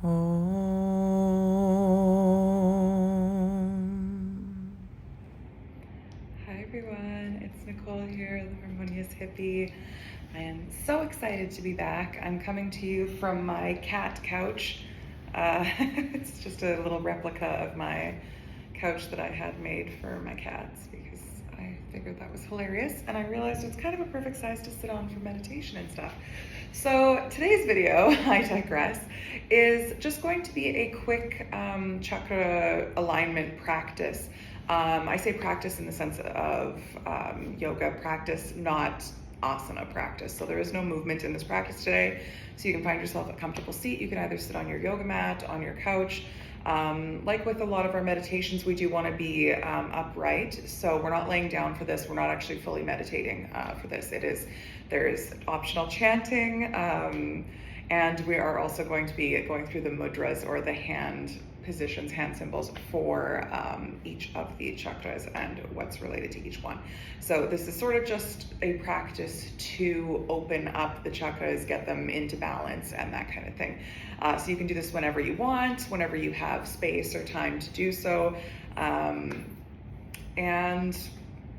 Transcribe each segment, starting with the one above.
Hi everyone, it's Nicole here, the Harmonious Hippie. I am so excited to be back. I'm coming to you from my cat couch. It's just a little replica of my couch that I had made for my cats because I figured that was hilarious, and I realized it's kind of a perfect size to sit on for meditation and stuff. So today's video, I digress, is just going to be a quick chakra alignment practice. I say practice in the sense of yoga practice, not asana practice. So there is no movement in this practice today. So you can find yourself a comfortable seat. You can either sit on your yoga mat, on your couch. Like with a lot of our meditations, we do want to be upright. So we're not laying down for this. We're not actually fully meditating for this. There is optional chanting, and we are also going to be going through the mudras, or the hand positions, hand symbols for each of the chakras and what's related to each one. So this is sort of just a practice to open up the chakras, get them into balance and that kind of thing. So you can do this whenever you want, whenever you have space or time to do so. And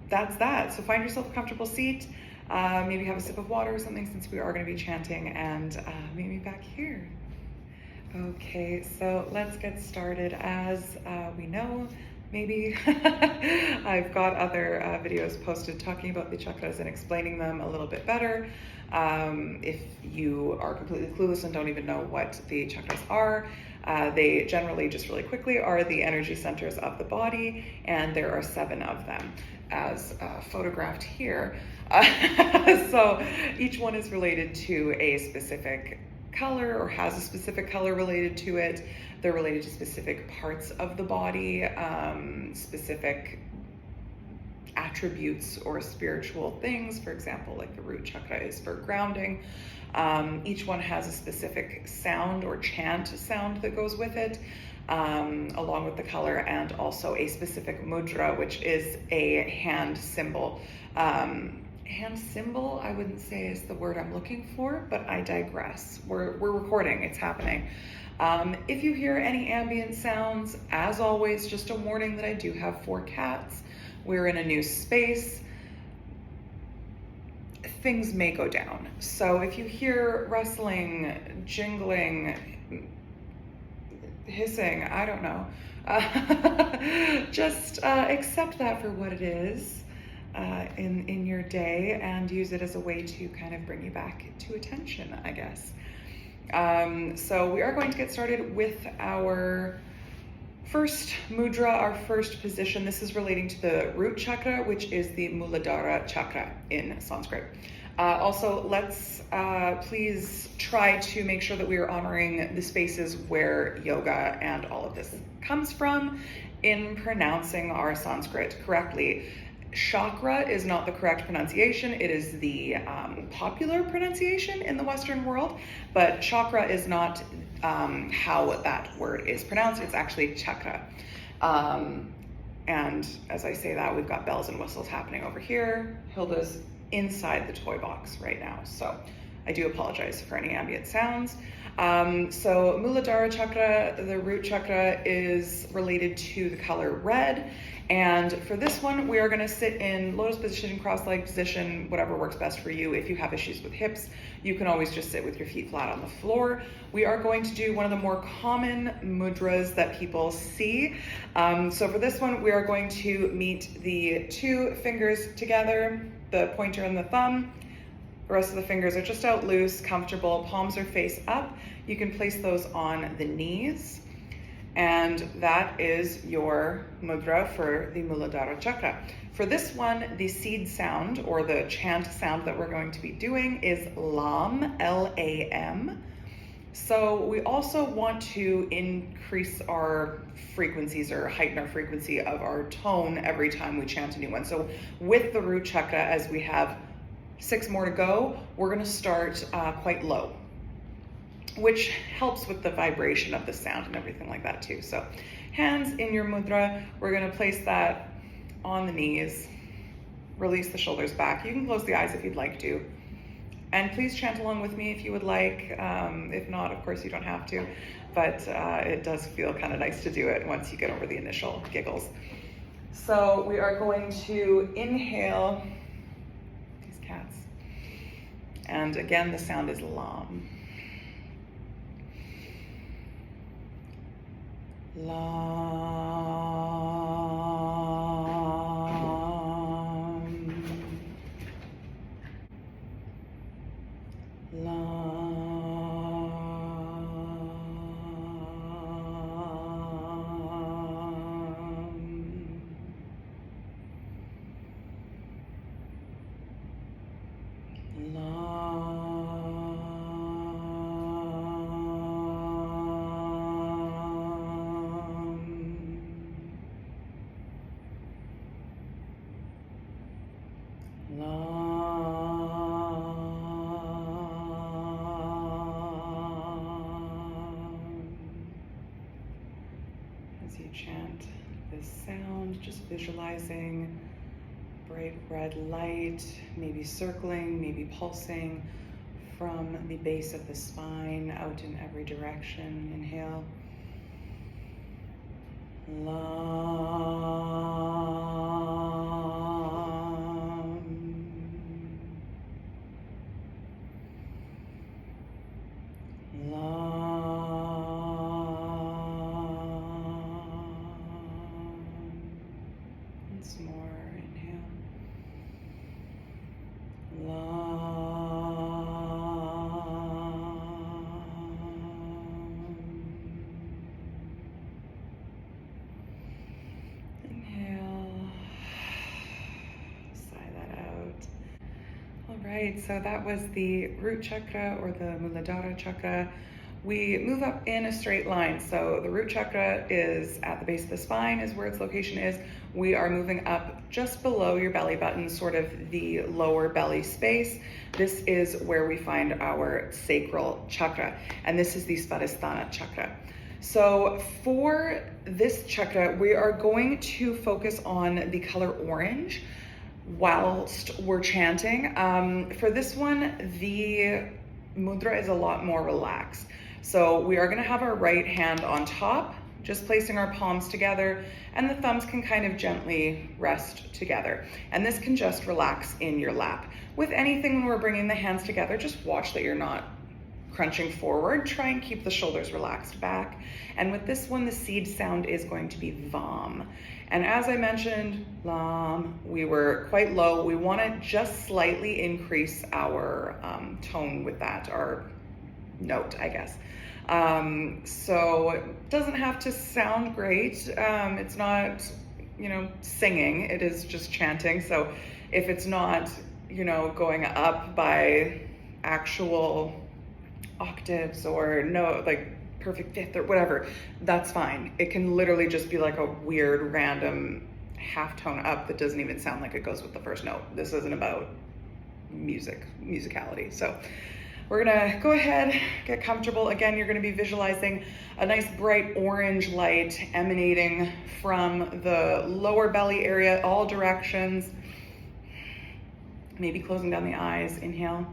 that's that. So find yourself a comfortable seat, maybe have a sip of water or something, since we are going to be chanting, and meet me back here. Okay, so let's get started. As we know, maybe I've got other videos posted talking about the chakras and explaining them a little bit better. If you are completely clueless and don't even know what the chakras are, they generally, just really quickly, are the energy centers of the body, and there are 7 of them, as photographed here. So each one is related to a specific color, or has a specific color related to it. They're related to specific parts of the body, specific attributes or spiritual things. For example, like the root chakra is for grounding. Each one has a specific sound or chant sound that goes with it, along with the color, and also a specific mudra, which is a hand symbol. Hand symbol, I wouldn't say is the word I'm looking for, but I digress. We're recording, it's happening. If you hear any ambient sounds, as always, just a warning that I do have 4 cats. We're in a new space. Things may go down. So if you hear rustling, jingling, hissing, I don't know, just accept that for what it is. In your day, and use it as a way to kind of bring you back to attention, I guess. So we are going to get started with our first mudra, our first position. This is relating to the root chakra, which is the Muladhara chakra in Sanskrit. Also, let's please try to make sure that we are honoring the spaces where yoga and all of this comes from in pronouncing our Sanskrit correctly. Chakra is not the correct pronunciation. It is the popular pronunciation in the Western world, but chakra is not how that word is pronounced. It's actually chakra. And as I say that, we've got bells and whistles happening over here. Hilda's inside the toy box right now, so I do apologize for any ambient sounds. So Muladhara chakra, the root chakra, is related to the color red. And for this one, we are going to sit in lotus position, cross-legged position, whatever works best for you. If you have issues with hips, you can always just sit with your feet flat on the floor. We are going to do one of the more common mudras that people see. So for this one, we are going to meet the 2 fingers together, the pointer and the thumb. The rest of the fingers are just out loose, comfortable. Palms are face up. You can place those on the knees. And that is your mudra for the Muladhara chakra. For this one, the seed sound, or the chant sound that we're going to be doing, is Lam, L-A-M. So we also want to increase our frequencies, or heighten our frequency of our tone every time we chant a new one. So with the root chakra, as we have 6 more to go, we're going to start quite low, which helps with the vibration of the sound and everything like that too. So hands in your mudra, we're going to place that on the knees, release the shoulders back. You can close the eyes if you'd like to. And please chant along with me if you would like. If not, of course, you don't have to. But it does feel kind of nice to do it once you get over the initial giggles. So we are going to inhale these cats. And again, the sound is lam. Lam. As you chant this sound, just visualizing bright red light, maybe circling, maybe pulsing from the base of the spine out in every direction. Inhale. Once more, inhale. Inhale. Sigh that out. All right, so that was the root chakra or the Muladhara chakra. We move up in a straight line. So the root chakra is at the base of the spine is where its location is. We are moving up just below your belly button, sort of the lower belly space. This is where we find our sacral chakra, and this is the Svadhisthana chakra. So for this chakra, we are going to focus on the color orange whilst we're chanting. For this one, the mudra is a lot more relaxed. So we are going to have our right hand on top, just placing our palms together, and the thumbs can kind of gently rest together. And this can just relax in your lap. With anything when we're bringing the hands together, just watch that you're not crunching forward. Try and keep the shoulders relaxed back. And with this one, the seed sound is going to be vam. And as I mentioned, lam, we were quite low. We want to just slightly increase our tone with that, our note, I guess. So it doesn't have to sound great. It's not, singing. It is just chanting. So if it's not, going up by actual octaves or no, like perfect fifth or whatever, that's fine. It can literally just be like a weird random half tone up that doesn't even sound like it goes with the first note. This isn't about musicality. So we're gonna go ahead, get comfortable. Again, you're gonna be visualizing a nice bright orange light emanating from the lower belly area, all directions. Maybe closing down the eyes. Inhale.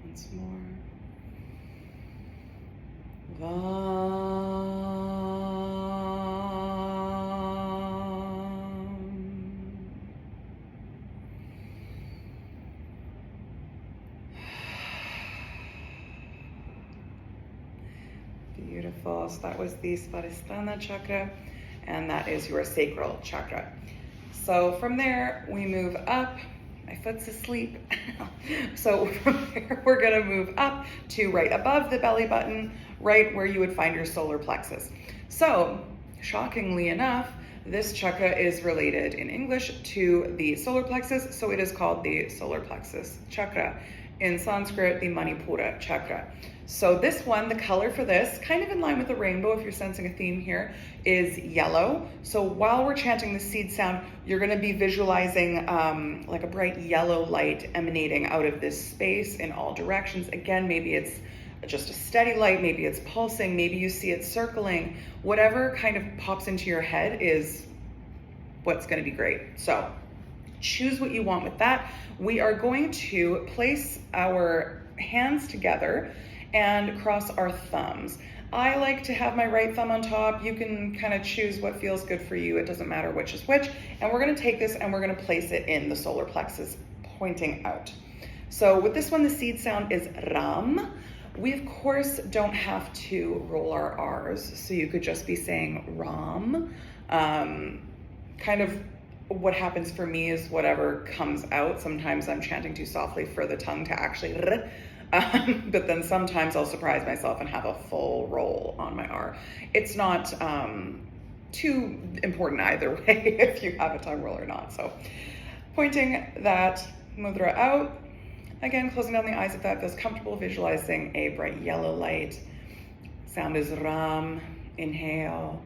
Once more. Beautiful. So that was the Svadhisthana chakra, and that is your sacral chakra. So from there, we move up. My foot's asleep. So from there, we're gonna move up to right above the belly button, right where you would find your solar plexus. So, shockingly enough, this chakra is related in English to the solar plexus, so it is called the solar plexus chakra. In Sanskrit, the Manipura chakra. So this one, the color for this, kind of in line with the rainbow, if you're sensing a theme here, is yellow. So while we're chanting the seed sound, you're going to be visualizing like a bright yellow light emanating out of this space in all directions. Again, maybe it's just a steady light, maybe it's pulsing, maybe you see it circling. Whatever kind of pops into your head is what's going to be great. So choose what you want with that. We are going to place our hands together and cross our thumbs. I like to have my right thumb on top. You can kind of choose what feels good for you. It doesn't matter which is which. And we're gonna take this and we're gonna place it in the solar plexus, pointing out. So with this one, the seed sound is Ram. We of course don't have to roll our R's, so you could just be saying Ram. Kind of what happens for me is whatever comes out. Sometimes I'm chanting too softly for the tongue to actually but then sometimes I'll surprise myself and have a full roll on my R. It's not too important either way if you have a tongue roll or not. So pointing that mudra out, again, closing down the eyes if that feels comfortable, visualizing a bright yellow light. Sound is Ram, inhale.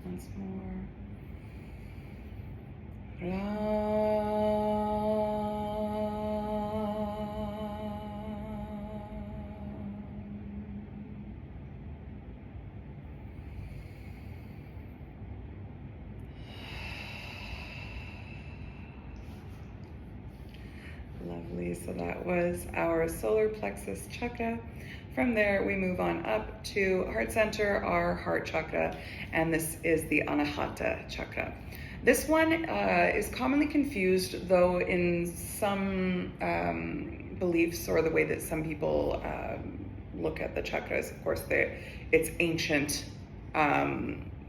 Once more. Lovely. So that was our solar plexus chakra. From there, we move on up to heart center, our heart chakra, and this is the Anahata chakra. This one is commonly confused, though, in some beliefs or the way that some people look at the chakras. Of course, it's ancient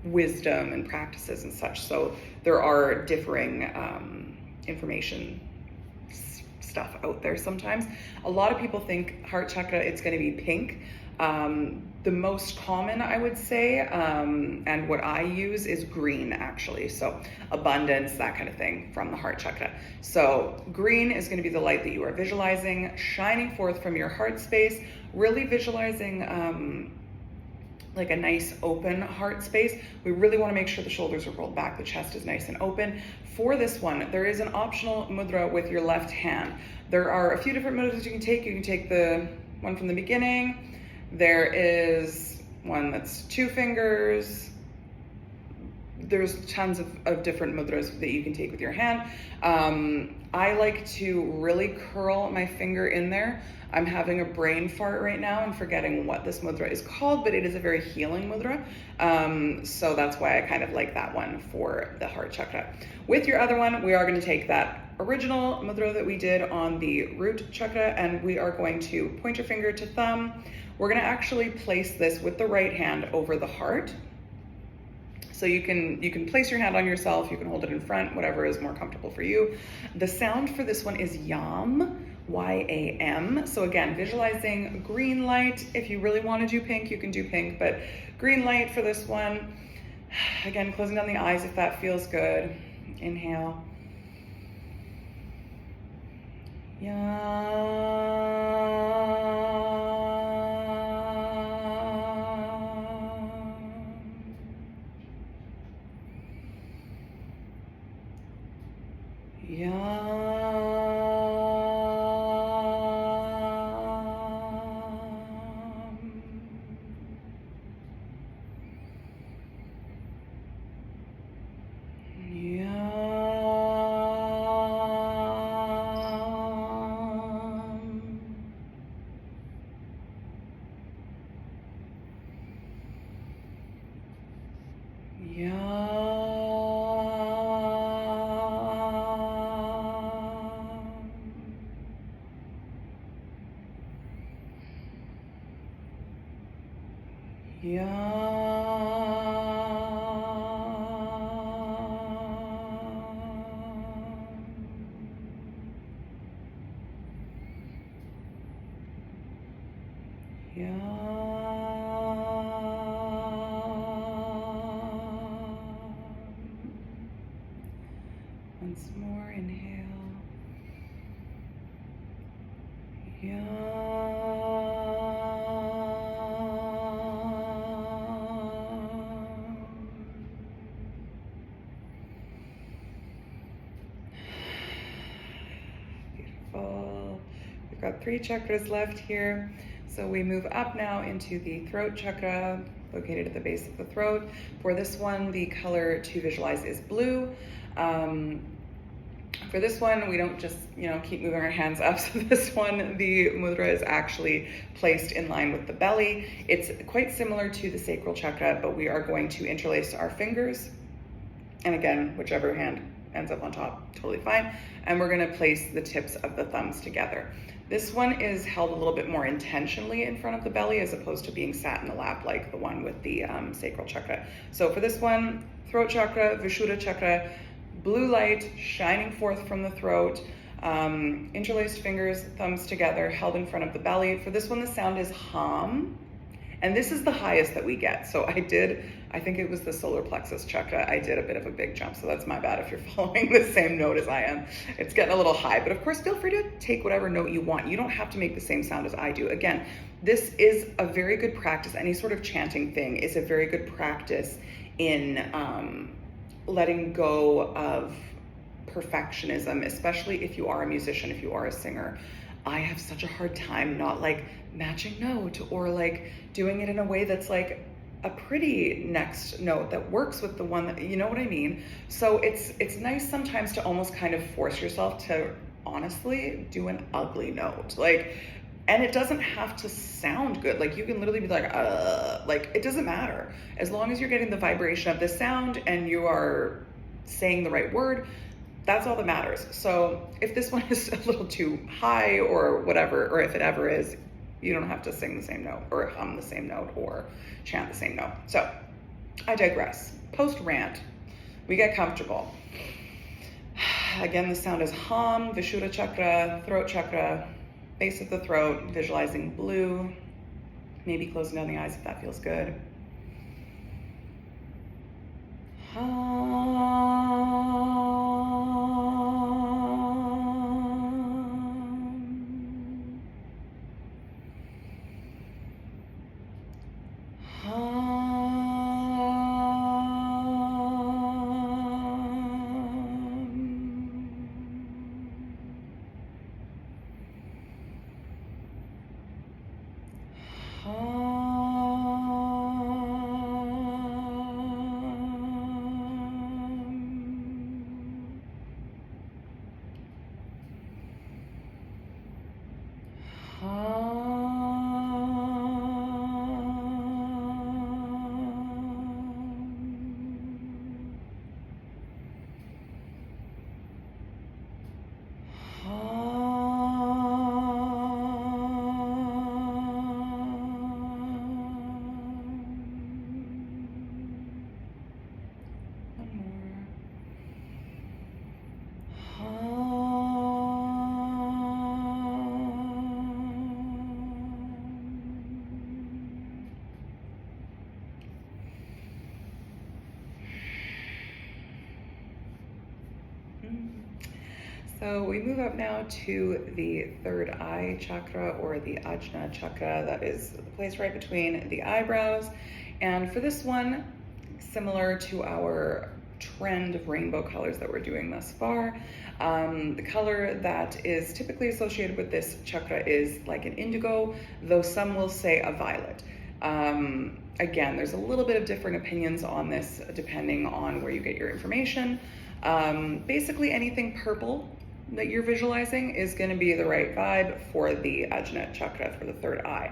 wisdom and practices and such, so there are differing information stuff out there sometimes. A lot of people think heart chakra, it's going to be pink. The most common, I would say, and what I use is green, actually. So abundance, that kind of thing from the heart chakra. So green is going to be the light that you are visualizing, shining forth from your heart space, really visualizing like a nice open heart space. We really want to make sure the shoulders are rolled back, the chest is nice and open. For this one, there is an optional mudra with your left hand. There are a few different mudras you can take. You can take the one from the beginning. There is one that's 2 fingers. There's tons of different mudras that you can take with your hand. I like to really curl my finger in there. I'm having a brain fart right now and forgetting what this mudra is called, but it is a very healing mudra. So that's why I kind of like that one for the heart chakra. With your other one, we are going to take that original mudra that we did on the root chakra, and we are going to point your finger to thumb. We're going to actually place this with the right hand over the heart. So you can place your hand on yourself, you can hold it in front, whatever is more comfortable for you. The sound for this one is Yam, Y-A-M. So again, visualizing green light. If you really want to do pink, you can do pink, but green light for this one. Again, closing down the eyes if that feels good. Inhale. Once more, inhale. Beautiful. We've got 3 chakras left here. So we move up now into the throat chakra, located at the base of the throat. For this one, the color to visualize is blue. For this one, we don't just, keep moving our hands up. So this one, the mudra is actually placed in line with the belly. It's quite similar to the sacral chakra, but we are going to interlace our fingers. And again, whichever hand ends up on top, totally fine. And we're gonna place the tips of the thumbs together. This one is held a little bit more intentionally in front of the belly as opposed to being sat in the lap like the one with the sacral chakra. So for this one, throat chakra, Vishuddha chakra, blue light shining forth from the throat, interlaced fingers, thumbs together, held in front of the belly. For this one, the sound is hum, and this is the highest that we get. So I think it was the solar plexus chakra. I did a bit of a big jump, so that's my bad if you're following the same note as I am. It's getting a little high, but of course, feel free to take whatever note you want. You don't have to make the same sound as I do. Again, this is a very good practice. Any sort of chanting thing is a very good practice in letting go of perfectionism, especially if you are a musician, if you are a singer. I have such a hard time not like matching note or like doing it in a way that's like a pretty next note that works with the one that, you know what I mean? So it's nice sometimes to almost kind of force yourself to honestly do an ugly note. And it doesn't have to sound good. Like you can literally be like it doesn't matter. As long as you're getting the vibration of the sound and you are saying the right word, that's all that matters. So if this one is a little too high or whatever, or if it ever is, you don't have to sing the same note or hum the same note or chant the same note. So I digress. Post rant, we get comfortable. Again, the sound is hum, Vishuddha chakra, throat chakra, base of the throat, visualizing blue, maybe closing down the eyes if that feels good. So we move up now to the third eye chakra, or the Ajna chakra. That is the place right between the eyebrows. And for this one, similar to our trend of rainbow colors that we're doing thus far, the color that is typically associated with this chakra is like an indigo, though some will say a violet. Again, there's a little bit of different opinions on this depending on where you get your information. Basically anything purple that you're visualizing is going to be the right vibe for the Ajna chakra, for the third eye.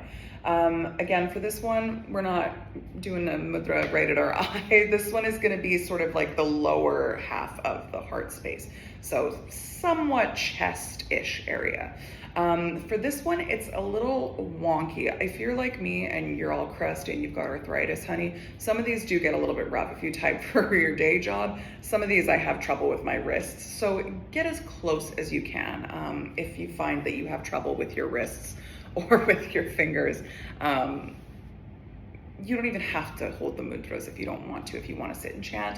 Again, for this one, we're not doing a mudra right at our eye. This one is going to be sort of like the lower half of the heart space. So somewhat chest-ish area. For this one, it's a little wonky. If you're like me and you're all crusty and you've got arthritis, honey, some of these do get a little bit rough if you type for your day job. Some of these I have trouble with my wrists. So get as close as you can if you find that you have trouble with your wrists or with your fingers. You don't even have to hold the mudras if you don't want to, if you want to sit and chant.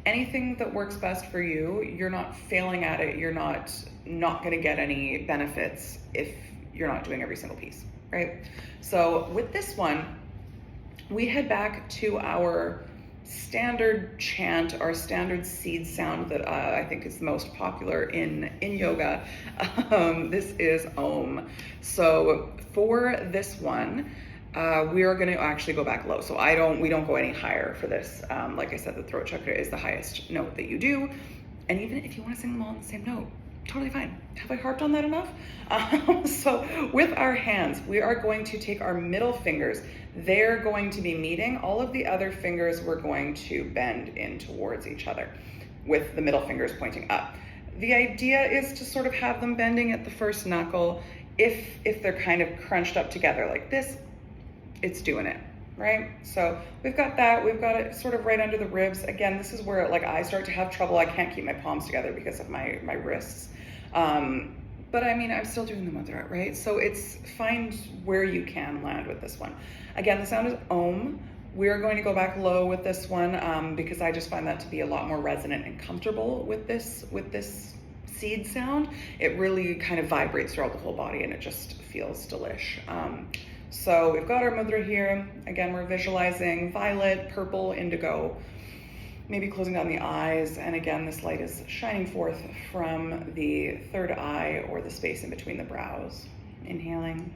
Anything that works best for you, you're not failing at it, you're not going to get any benefits if you're not doing every single piece, right? So with this one, we head back to our standard chant, our standard seed sound that I think is most popular in yoga. This is Om. So for this one, we are going to actually go back low. So we don't go any higher for this. Like I said, the throat chakra is the highest note that you do. And even if you want to sing them all in the same note, totally fine. Have I harped on that enough? So with our hands, we are going to take our middle fingers. They're going to be meeting. All of the other fingers we're going to bend in towards each other with the middle fingers pointing up. The idea is to sort of have them bending at the first knuckle. If they're kind of crunched up together like this, it's doing it, right? So we've got that. We've got it sort of right under the ribs. Again, this is where like I start to have trouble. I can't keep my palms together because of my wrists. But I mean, I'm still doing the mudra, right? So it's find where you can land with this one. Again, the sound is Om. We're going to go back low with this one because I just find that to be a lot more resonant and comfortable with this seed sound. It really kind of vibrates throughout the whole body and it just feels delish. So we've got our mudra here. Again, we're visualizing violet, purple, indigo, maybe closing down the eyes. And again, this light is shining forth from the third eye or the space in between the brows. Inhaling.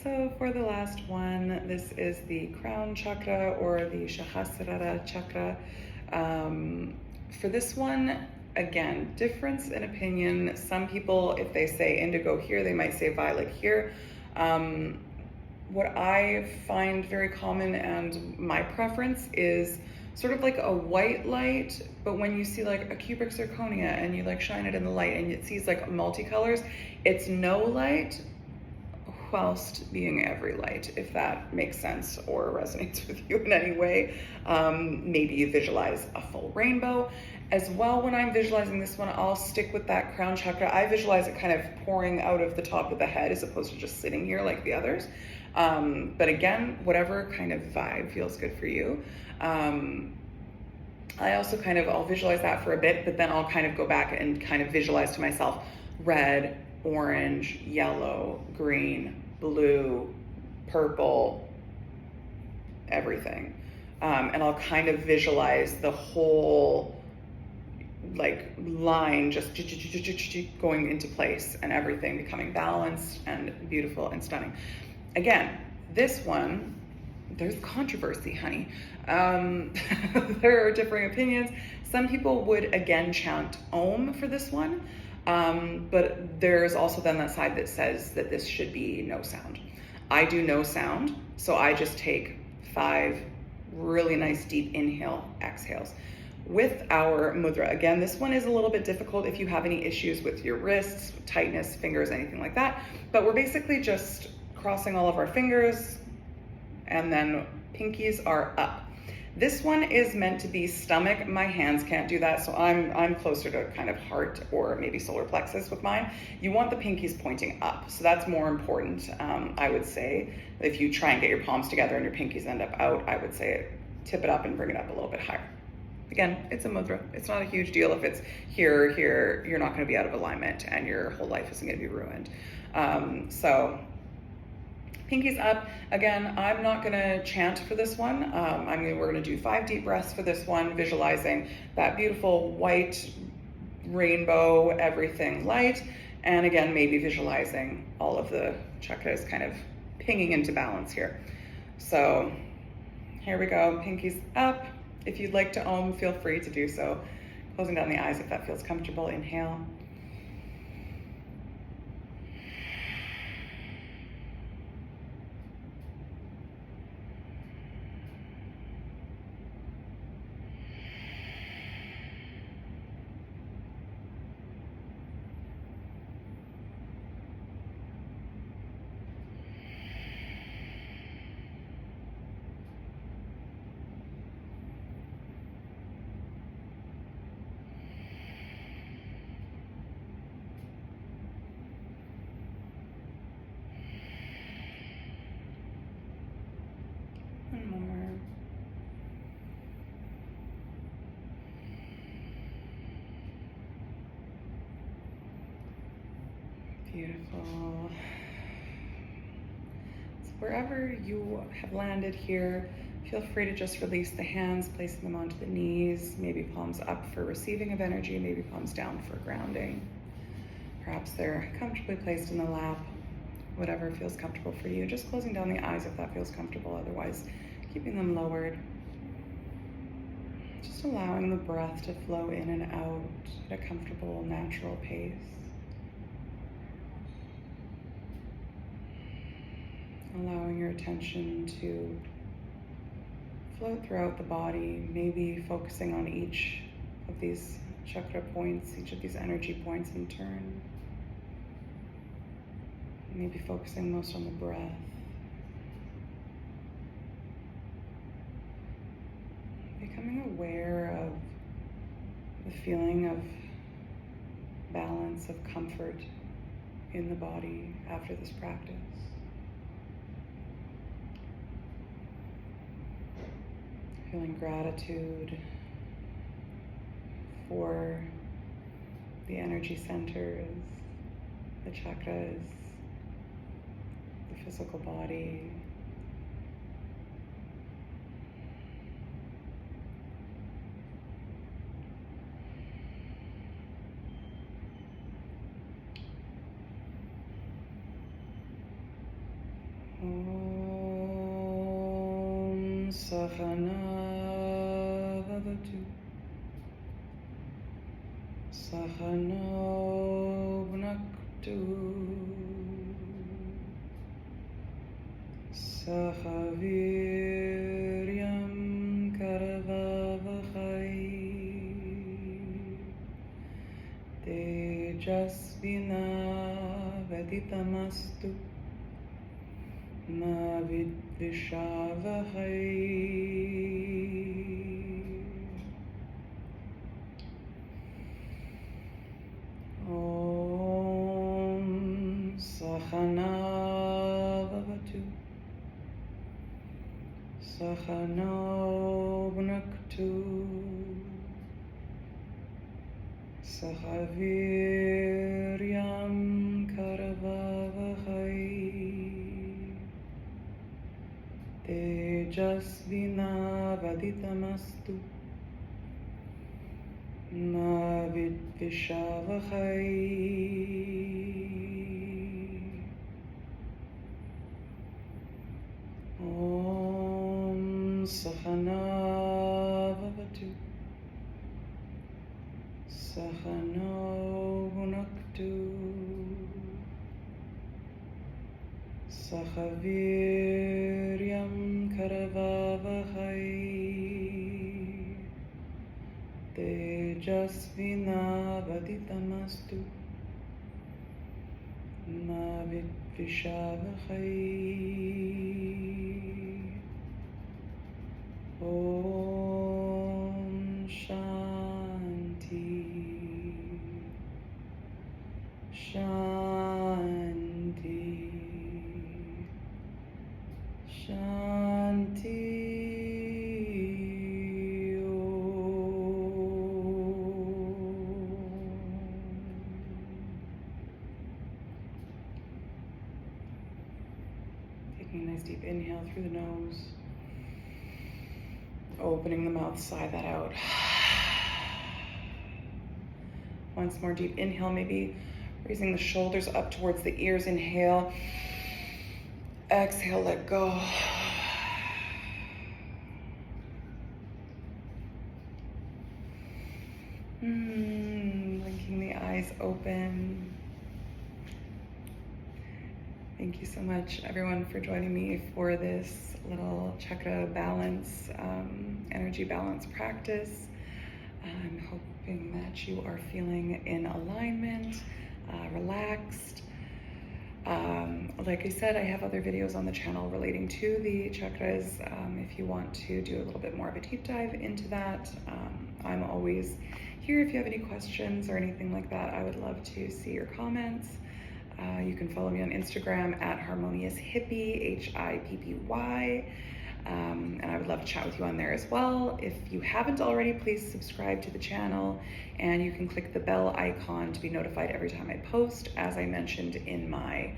So for the last one, this is the crown chakra or the Sahasrara chakra. For this one, again, difference in opinion. Some people, if they say indigo here, they might say violet here. What I find very common and my preference is sort of like a white light, but when you see like a cubic zirconia and you like shine it in the light and it sees like multicolors, it's no light whilst being every light, if that makes sense or resonates with you in any way. Maybe you visualize a full rainbow. As well, when I'm visualizing this one, I'll stick with that crown chakra. I visualize it kind of pouring out of the top of the head as opposed to just sitting here like the others. But again, whatever kind of vibe feels good for you. I also I'll visualize that for a bit, but then I'll kind of go back and kind of visualize to myself red, orange, yellow, green, blue, purple, everything. And I'll kind of visualize the whole line just going into place and everything becoming balanced and beautiful and stunning. Again, this one, there's controversy, honey. There are differing opinions. Some people would again chant Om for this one, but there's also then that side that says that this should be no sound. I do no sound, so I just take 5 really nice deep inhale, exhales. With our mudra, again, this one is a little bit difficult if you have any issues with your wrists, tightness, fingers, anything like that, but we're basically just crossing all of our fingers, and then pinkies are up. This one is meant to be stomach. My hands can't do that, so I'm closer to kind of heart or maybe solar plexus with mine. You want the pinkies pointing up, so that's more important. I would say if you try and get your palms together and your pinkies end up out, I would say tip it up and bring it up a little bit higher. Again, it's a mudra. It's not a huge deal if it's here, here. You're not going to be out of alignment and your whole life isn't going to be ruined. So pinkies up. Again, I'm not gonna chant for this one. We're gonna do 5 deep breaths for this one, visualizing that beautiful white rainbow, everything light. And again, maybe visualizing all of the chakras kind of pinging into balance here. So here we go, pinkies up. If you'd like to Om, feel free to do so. Closing down the eyes if that feels comfortable. Inhale. One more. Beautiful. So wherever you have landed here, feel free to just release the hands, placing them onto the knees, maybe palms up for receiving of energy, maybe palms down for grounding. Perhaps they're comfortably placed in the lap, whatever feels comfortable for you. Just closing down the eyes if that feels comfortable, otherwise keeping them lowered. Just allowing the breath to flow in and out at a comfortable, natural pace. Allowing your attention to float throughout the body, maybe focusing on each of these chakra points, each of these energy points in turn. Maybe focusing most on the breath. Becoming aware of the feeling of balance, of comfort in the body after this practice. Feeling gratitude for the energy centers, the chakras, the physical body. Om Sahana Bhavatu Sahano Bhunaktu Sahaviryam Karavavahai Tejasvinavaditamastu Ma vidvishavahai. Om Sahana Bhavatu Sahano Bhunaktu Sahaviryam Karavavahai Tejasvinavaditamastu Ma Vidvishavahai. Om Sahana Vavatu Sahano Bhunaktu Sahaviryam Karavavahai Tejasvinavaditamastu Ma Vidvishavahai. Om Shanti Shanti Shanti. Taking a nice deep inhale through the nose. Opening the mouth, sigh that out. Once more deep inhale, maybe raising the shoulders up towards the ears. Inhale. Exhale, let go. Blinking the eyes open. Thank you so much, everyone, for joining me for this little chakra balance, energy balance practice. I'm hoping that you are feeling in alignment, relaxed. Like I said, I have other videos on the channel relating to the chakras. If you want to do a little bit more of a deep dive into that, I'm always here if you have any questions or anything like that. I would love to see your comments. You can follow me on Instagram at harmonioushippie, HIPPY. And I would love to chat with you on there as well. If you haven't already, please subscribe to the channel, and you can click the bell icon to be notified every time I post. As I mentioned in my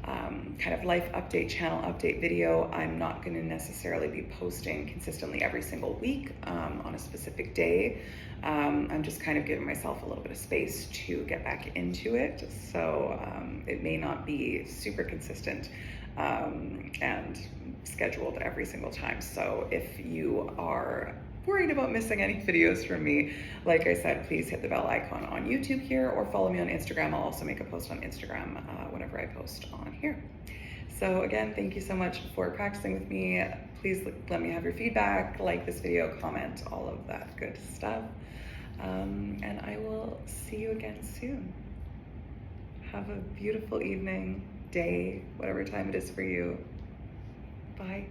kind of life update, channel update video, I'm not going to necessarily be posting consistently every single week on a specific day. I'm just kind of giving myself a little bit of space to get back into it. So it may not be super consistent and scheduled every single time. So if you are worried about missing any videos from me, like I said, please hit the bell icon on YouTube here, or follow me on Instagram. I'll also make a post on Instagram whenever I post on here. So again, thank you so much for practicing with me. Please let me have your feedback, like this video, comment, all of that good stuff. And I will see you again soon. Have a beautiful evening, day, whatever time it is for you. Bye.